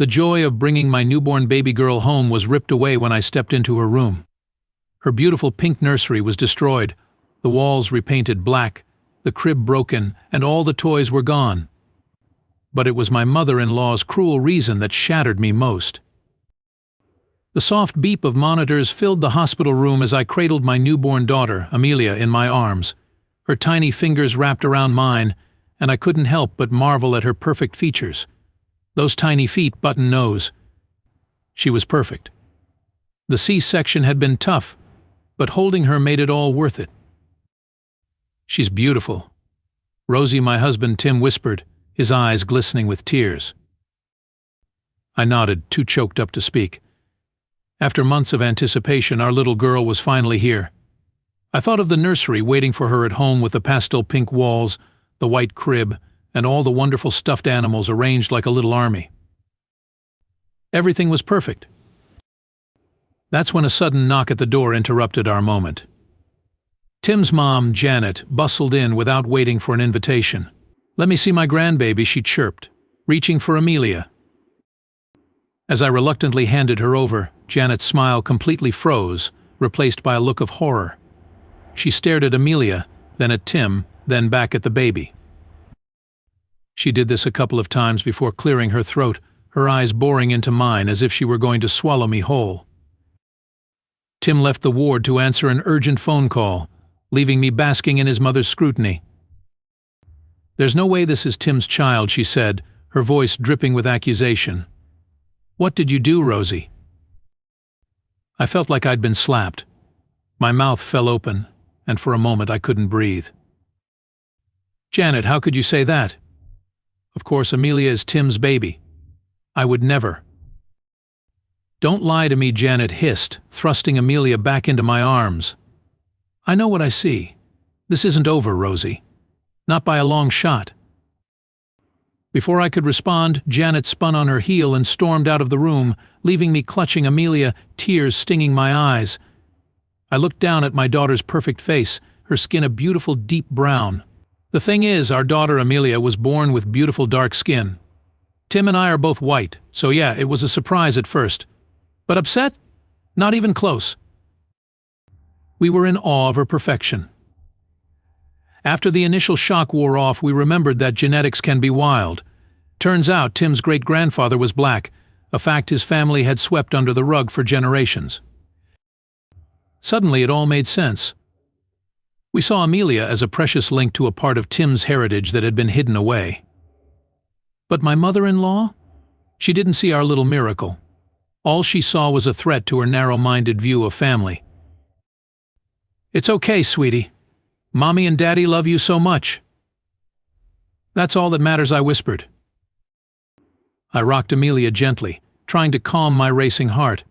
The joy of bringing my newborn baby girl home was ripped away when I stepped into her room. Her beautiful pink nursery was destroyed, the walls repainted black, the crib broken, and all the toys were gone. But it was my mother-in-law's cruel reason that shattered me most. The soft beep of monitors filled the hospital room as I cradled my newborn daughter, Amelia, in my arms. Her tiny fingers wrapped around mine, and I couldn't help but marvel at her perfect features. Those tiny feet, button nose. She was perfect. The C-section had been tough, but holding her made it all worth it. "She's beautiful," Rosie, my husband Tim, whispered, his eyes glistening with tears. I nodded, too choked up to speak. After months of anticipation, our little girl was finally here. I thought of the nursery waiting for her at home with the pastel pink walls, the white crib, and all the wonderful stuffed animals arranged like a little army. Everything was perfect. That's when a sudden knock at the door interrupted our moment. Tim's mom, Janet, bustled in without waiting for an invitation. "Let me see my grandbaby," she chirped, reaching for Amelia. As I reluctantly handed her over, Janet's smile completely froze, replaced by a look of horror. She stared at Amelia, then at Tim, then back at the baby. She did this a couple of times before clearing her throat, her eyes boring into mine as if she were going to swallow me whole. Tim left the ward to answer an urgent phone call, leaving me basking in his mother's scrutiny. "There's no way this is Tim's child," she said, her voice dripping with accusation. "What did you do, Rosie?" I felt like I'd been slapped. My mouth fell open, and for a moment I couldn't breathe. "Janet, how could you say that? Of course, Amelia is Tim's baby. I would never." "Don't lie to me," Janet hissed, thrusting Amelia back into my arms. "I know what I see. This isn't over, Rosie. Not by a long shot." Before I could respond, Janet spun on her heel and stormed out of the room, leaving me clutching Amelia, tears stinging my eyes. I looked down at my daughter's perfect face, her skin a beautiful deep brown. The thing is, our daughter Amelia was born with beautiful dark skin. Tim and I are both white, so yeah, it was a surprise at first. But upset? Not even close. We were in awe of her perfection. After the initial shock wore off, we remembered that genetics can be wild. Turns out Tim's great-grandfather was black, a fact his family had swept under the rug for generations. Suddenly it all made sense. We saw Amelia as a precious link to a part of Tim's heritage that had been hidden away. But my mother-in-law? She didn't see our little miracle. All she saw was a threat to her narrow-minded view of family. "It's okay, sweetie. Mommy and Daddy love you so much." "That's all that matters," I whispered. I rocked Amelia gently, trying to calm my racing heart.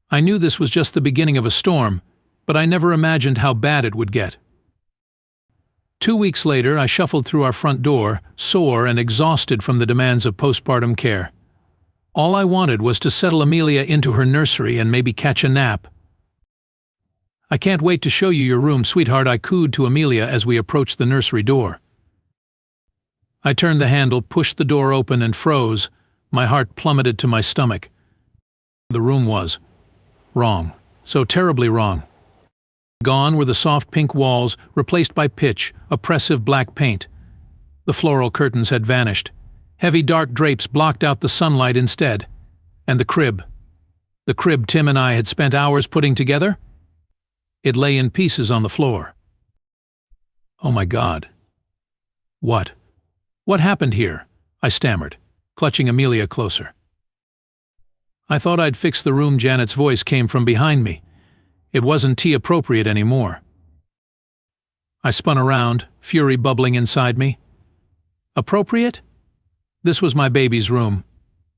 I knew this was just the beginning of a storm, but I never imagined how bad it would get. 2 weeks later, I shuffled through our front door, sore and exhausted from the demands of postpartum care. All I wanted was to settle Amelia into her nursery and maybe catch a nap. "I can't wait to show you your room, sweetheart," I cooed to Amelia as we approached the nursery door. I turned the handle, pushed the door open, and froze. My heart plummeted to my stomach. The room was wrong, so terribly wrong. Gone were the soft pink walls, replaced by pitch, oppressive black paint. The floral curtains had vanished. Heavy dark drapes blocked out the sunlight instead. And the crib Tim and I had spent hours putting together? It lay in pieces on the floor. Oh my God. What happened here? I stammered, clutching Amelia closer. "I thought I'd fix the room." Janet's voice came from behind me. It wasn't tea-appropriate anymore. I spun around, fury bubbling inside me. Appropriate? This was my baby's room.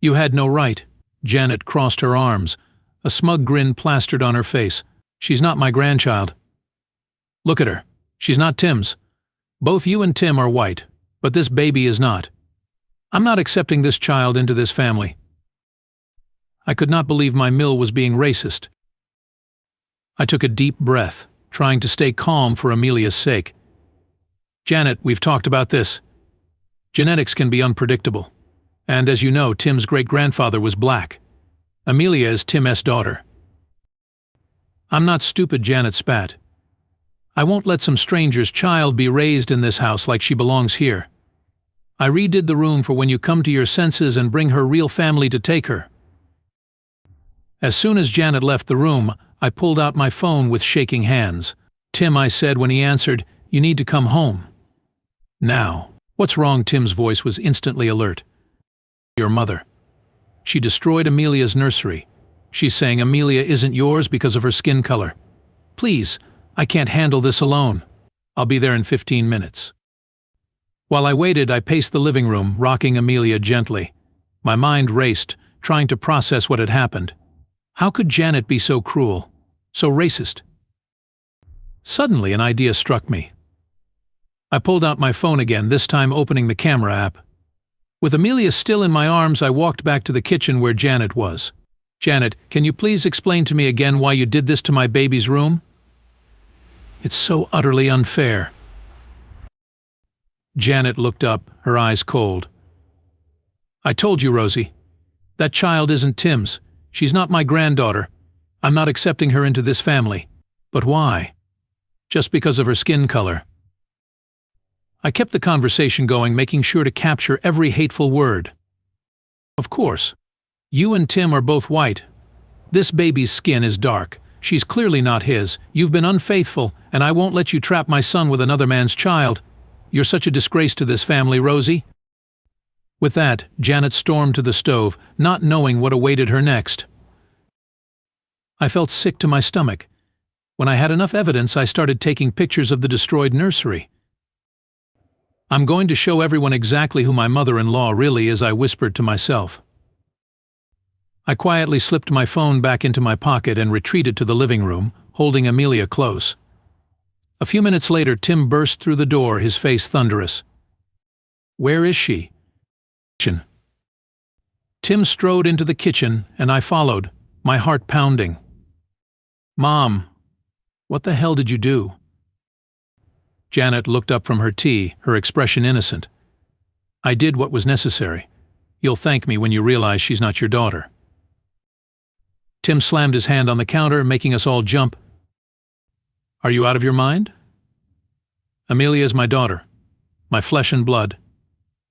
You had no right. Janet crossed her arms, a smug grin plastered on her face. "She's not my grandchild. Look at her. She's not Tim's. Both you and Tim are white, but this baby is not. I'm not accepting this child into this family." I could not believe my mill was being racist. I took a deep breath, trying to stay calm for Amelia's sake. "Janet, we've talked about this. Genetics can be unpredictable. And as you know, Tim's great-grandfather was black. Amelia is Tim's daughter. I'm not stupid, Janet spat. I won't let some stranger's child be raised in this house like she belongs here. I redid the room for when you come to your senses and bring her real family to take her. As soon as Janet left the room, I pulled out my phone with shaking hands. Tim, I said when he answered, you need to come home. Now. What's wrong? Tim's voice was instantly alert. Your mother. She destroyed Amelia's nursery. She's saying Amelia isn't yours because of her skin color. Please, I can't handle this alone. I'll be there in 15 minutes. While I waited, I paced the living room, rocking Amelia gently. My mind raced, trying to process what had happened. How could Janet be so cruel, so racist? Suddenly, an idea struck me. I pulled out my phone again, this time opening the camera app. With Amelia still in my arms, I walked back to the kitchen where Janet was. Janet, can you please explain to me again why you did this to my baby's room? It's so utterly unfair. Janet looked up, her eyes cold. I told you, Rosie. That child isn't Tim's. She's not my granddaughter. I'm not accepting her into this family. But why? Just because of her skin color. I kept the conversation going, making sure to capture every hateful word. Of course. You and Tim are both white. This baby's skin is dark. She's clearly not his. You've been unfaithful, and I won't let you trap my son with another man's child. You're such a disgrace to this family, Rosie. With that, Janet stormed to the stove, not knowing what awaited her next. I felt sick to my stomach. When I had enough evidence, I started taking pictures of the destroyed nursery. I'm going to show everyone exactly who my mother-in-law really is, I whispered to myself. I quietly slipped my phone back into my pocket and retreated to the living room, holding Amelia close. A few minutes later, Tim burst through the door, his face thunderous. Where is she? Tim strode into the kitchen, and I followed, my heart pounding. Mom, what the hell did you do? Janet looked up from her tea, her expression innocent. I did what was necessary. You'll thank me when you realize she's not your daughter. Tim slammed his hand on the counter, making us all jump. Are you out of your mind? Amelia is my daughter, my flesh and blood,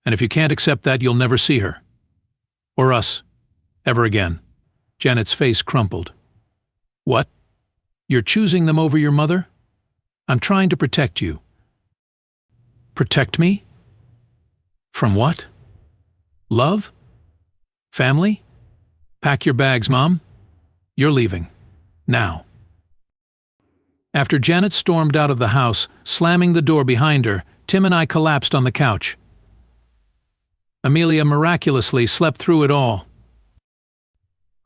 and if you can't accept that, you'll never see her. Or us. Ever again. Janet's face crumpled. What? You're choosing them over your mother? I'm trying to protect you. Protect me? From what? Love? Family? Pack your bags, Mom. You're leaving. Now. After Janet stormed out of the house, slamming the door behind her, Tim and I collapsed on the couch. Amelia miraculously slept through it all.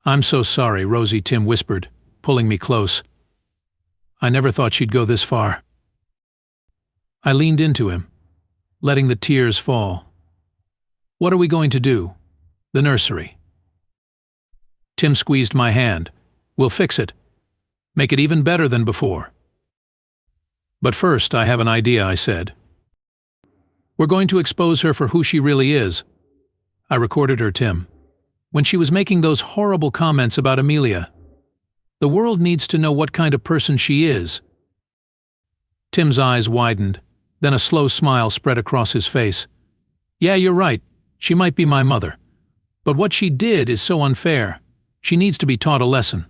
I'm so sorry, Rosie, Tim whispered, pulling me close. I never thought she'd go this far. I leaned into him, letting the tears fall. What are we going to do? The nursery. Tim squeezed my hand. We'll fix it. Make it even better than before. But first, I have an idea, I said. We're going to expose her for who she really is. I recorded her, Tim. When she was making those horrible comments about Amelia. The world needs to know what kind of person she is. Tim's eyes widened, then a slow smile spread across his face. Yeah, you're right. She might be my mother. But what she did is so unfair. She needs to be taught a lesson.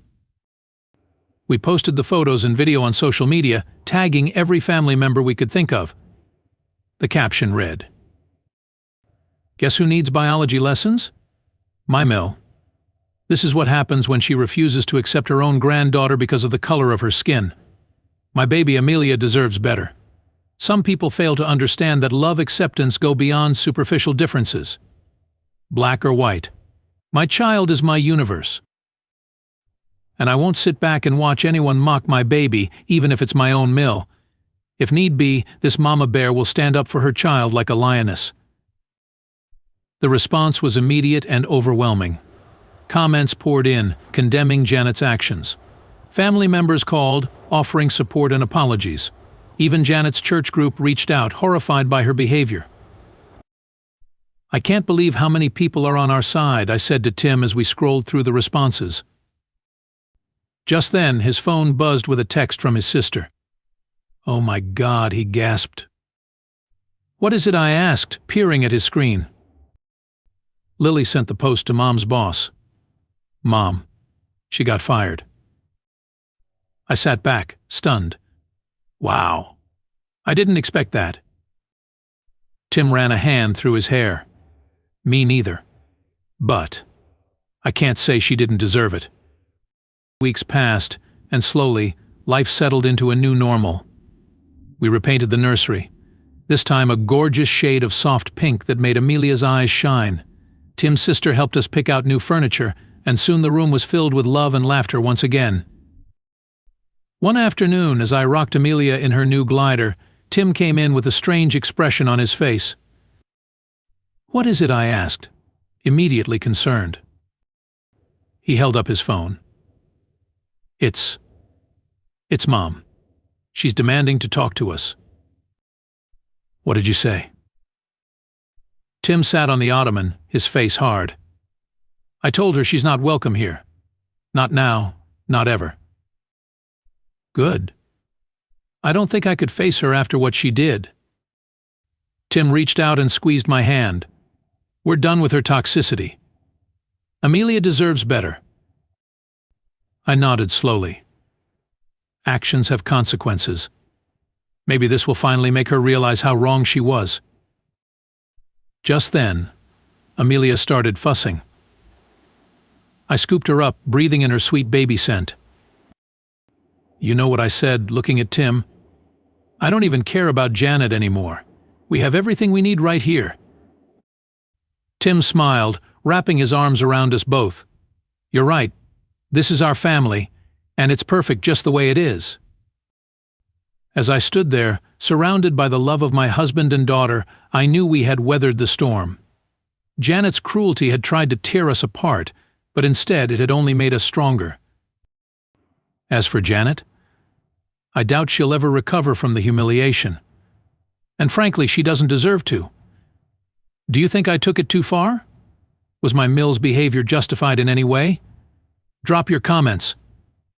We posted the photos and video on social media, tagging every family member we could think of. The caption read, Guess who needs biology lessons? My Mill. This is what happens when she refuses to accept her own granddaughter because of the color of her skin. My baby Amelia deserves better. Some people fail to understand that love acceptance go beyond superficial differences. Black or white. My child is my universe. And I won't sit back and watch anyone mock my baby, even if it's my own Mill. If need be, this mama bear will stand up for her child like a lioness. The response was immediate and overwhelming. Comments poured in, condemning Janet's actions. Family members called, offering support and apologies. Even Janet's church group reached out, horrified by her behavior. "I can't believe how many people are on our side," I said to Tim as we scrolled through the responses. Just then, his phone buzzed with a text from his sister. "Oh my God," he gasped. "What is it?" I asked, peering at his screen. "Lily sent the post to Mom's boss. Mom, she got fired." I sat back, stunned. Wow. I didn't expect that. Tim ran a hand through his hair. Me neither. But I can't say she didn't deserve it. Weeks passed, and slowly, life settled into a new normal. We repainted the nursery, this time a gorgeous shade of soft pink that made Amelia's eyes shine. Tim's sister helped us pick out new furniture, and soon the room was filled with love and laughter once again. One afternoon, as I rocked Amelia in her new glider, Tim came in with a strange expression on his face. "What is it?" I asked, immediately concerned. He held up his phone. It's Mom. She's demanding to talk to us." "What did you say?" Tim sat on the ottoman, his face hard. "I told her she's not welcome here. Not now, not ever." "Good. I don't think I could face her after what she did." Tim reached out and squeezed my hand. "We're done with her toxicity. Amelia deserves better." I nodded slowly. Actions have consequences. Maybe this will finally make her realize how wrong she was. Just then, Amelia started fussing. I scooped her up, breathing in her sweet baby scent. "You know what I said," looking at Tim. "I don't even care about Janet anymore. We have everything we need right here." Tim smiled, wrapping his arms around us both. "You're right. This is our family, and it's perfect just the way it is." As I stood there, surrounded by the love of my husband and daughter, I knew we had weathered the storm. Janet's cruelty had tried to tear us apart, but instead it had only made us stronger. As for Janet, I doubt she'll ever recover from the humiliation. And frankly, she doesn't deserve to. Do you think I took it too far? Was my Mills behavior justified in any way? Drop your comments.